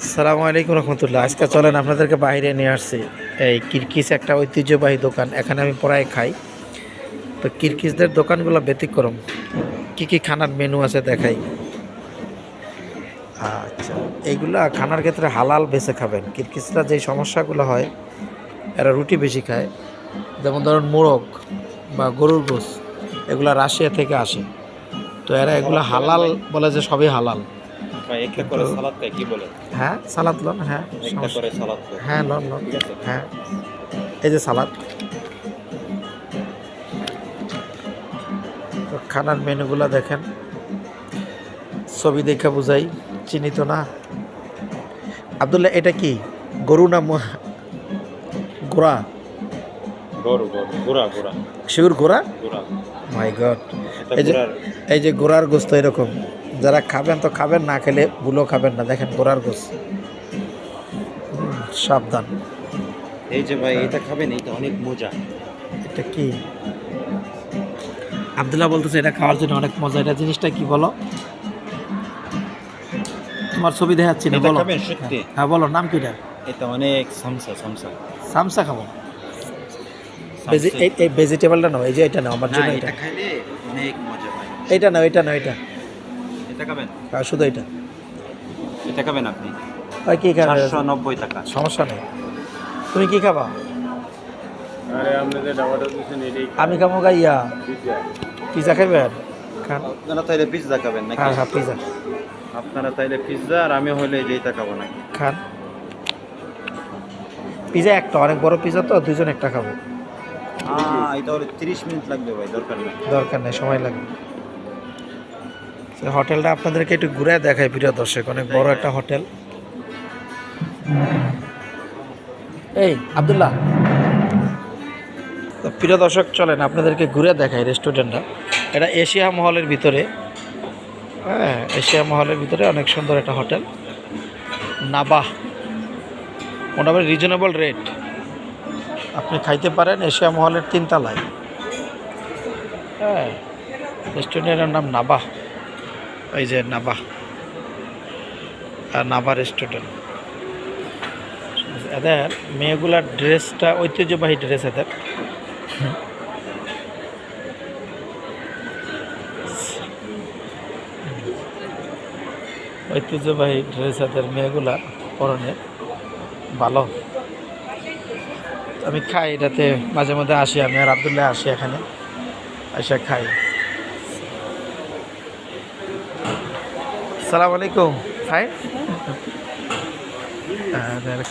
আসসালামু আলাইকুম রহমতুল্লাহ। আজকে চলেন আপনাদেরকে বাইরে নিয়ে আসছি। এই কিরকিস একটা ঐতিহ্যবাহী দোকান, এখানে আমি প্রায় খাই। তো কিরকিসদের দোকানগুলো ব্যতিক্রম, কি কি খানার মেনু আছে দেখাই। আচ্ছা, এইগুলা খানার ক্ষেত্রে হালাল বেছে খাবেন। কিরকিসরা যে সমস্যাগুলো হয়, এরা রুটি বেশি খায়। যেমন ধরুন মোরগ বা গরুর গোস, এগুলা রাশিয়া থেকে আসে। তো এরা এগুলো হালাল বলে যে সবই হালাল, ভাই একটা কিন্তু করে সালাদ খাই কি বলেন? হ্যাঁ সালাদ লন, হ্যাঁ একটা সমস্যা, করে সালাদ খাই, হ্যাঁ লন লন, ঠিক আছে? হ্যাঁ এই যে সালাদ। তো খানার মেনুগুলো দেখেন, ছবি দেখে বুঝাই, চিনি তো না। আব্দুল্লাহ, এটা কি গরু না ঘোড়া? গরু গরু গুড়া গুড়া শিউর ঘোড়া? গুড়া মাই গড! এটা এই যে গুড়ার। এই যে ঘোড়ার গোস্ত এরকম, যারা খাবেন তো খাবেন, না খেলে ভুলো খাবেন না। দেখেন ঘোড়ার গোস্ত, সাবধান। এই যে ভাই এটা খাবেন, এটা অনেক মজা। এটা কি? আব্দুল্লাহ বলতেছে এটা খাওয়ার জন্য অনেক মজা। এটা জিনিসটা কি বলো? তোমার ছবি দেখাচ্ছি না, এটা বলো। খাবেন সত্যি? হ্যাঁ বলো, নাম কি এটা? এটা অনেক সামসা সামসা সামসা খাবো? সামসা। এই ভেজিটেবলটা নাও, এই যে এটা নাও আমার না, জন্য। এটা এটা খাইলে অনেক মজা ভাই। এটা নাও, এটা নাও, এটা এটা খাবেন? শুধু এটা। এটা খাবেন আপনি? আর কি খাবে? 490 টাকা। সমস্যা নেই। তুমি কি খাবা? আরে আপনি যে ডাবাটা দিচ্ছেন এটাই আমি খাবো গাইয়া পিজ্জা। পিজা খাবেন? খান। আপনারা তাইলে পিৎজা খাবেন নাকি? হ্যাঁ হ্যাঁ পিজা আপনারা তাইলে পিৎজা আর আমি হইলে যেটা খাবো নাকি? খান। পিজা একটা, অনেক বড় পিজা তো, দুজন একটা খাবো। এটা হলে 30 মিনিট লাগবে ভাই, দরকার নেই। দরকার নেই, সময় লাগবে। হোটেলটা আপনাদেরকে একটু ঘুরে দেখাই প্রিয় দর্শক, অনেক বড় একটা হোটেল। এই আব্দুল্লাহ, তো প্রিয় দর্শক চলেন আপনাদেরকে ঘুরে দেখাই রেস্টুরেন্টটা। এটা এশিয়া মহলের ভিতরে, হ্যাঁ এশিয়া মহলের ভিতরে অনেক সুন্দর একটা হোটেল, নাবাহ। মোটামুটি রিজনেবল রেট, আপনি খাইতে পারেন এশিয়া মহলের 3 তলায়। হ্যাঁ, রেস্টুরেন্টের নাম নাবাহ। এই যে নাবাহ, নাবাহ রেস্টুরেন্ট। এদের মেয়েগুলার ড্রেসটা ঐতিহ্যবাহী ড্রেস এদের। ঐতিহ্যবাহী ড্রেস এদের মেয়েগুলা পরনে, ভালো। আমি খাই এটাতে, মাঝে মধ্যে আসি, আমি আর আব্দুল্লাহ আসি এখানে, এসে খাই। আসসালামু আলাইকুম। খাই।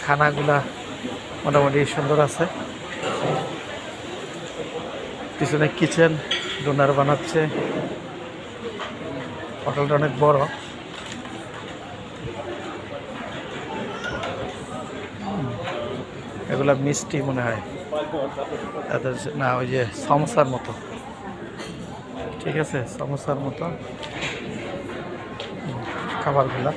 খানাগুলা মোটামুটি সুন্দর আছে। পিছনে কিচেন, ডোনার বানাচ্ছে। হোটেলটা অনেক বড়। এগুলা মিষ্টি মনে হয় তাদের, না ওই যে সমোসার মতো, ঠিক আছে সমোসার মতো খাবারগুলা,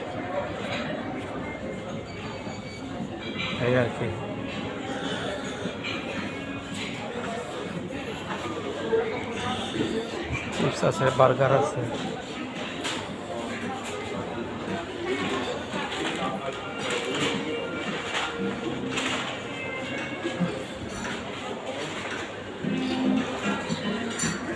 এই আর কি। চিপস আছে, বার্গার আছে।